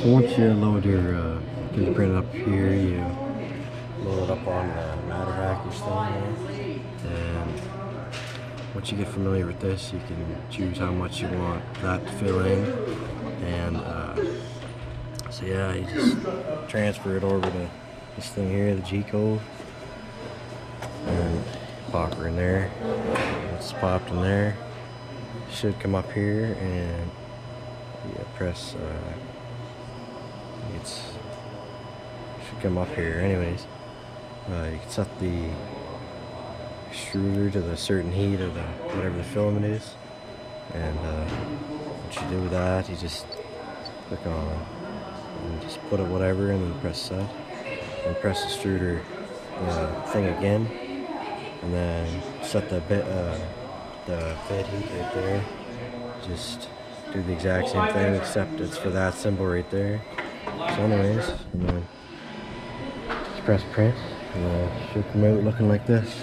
So once you load your 3D print up here, you load it up on the matter hack you're still in, and once you get familiar with this, you can choose how much you want that to fill in, and so yeah, you just transfer it over to this thing here, the G code, and pop her in there. It's popped in there. It should come up here, and yeah, press. It should come up here. Anyways, you can set the extruder to the certain heat of the whatever the filament is, and once you do that, you just click on and just put it whatever, and then press set, and press the extruder thing again, and then set the bed heat right there. Just do the exact same thing, except it's for that symbol right there. So anyways, and then just press print, and it should come out looking like this.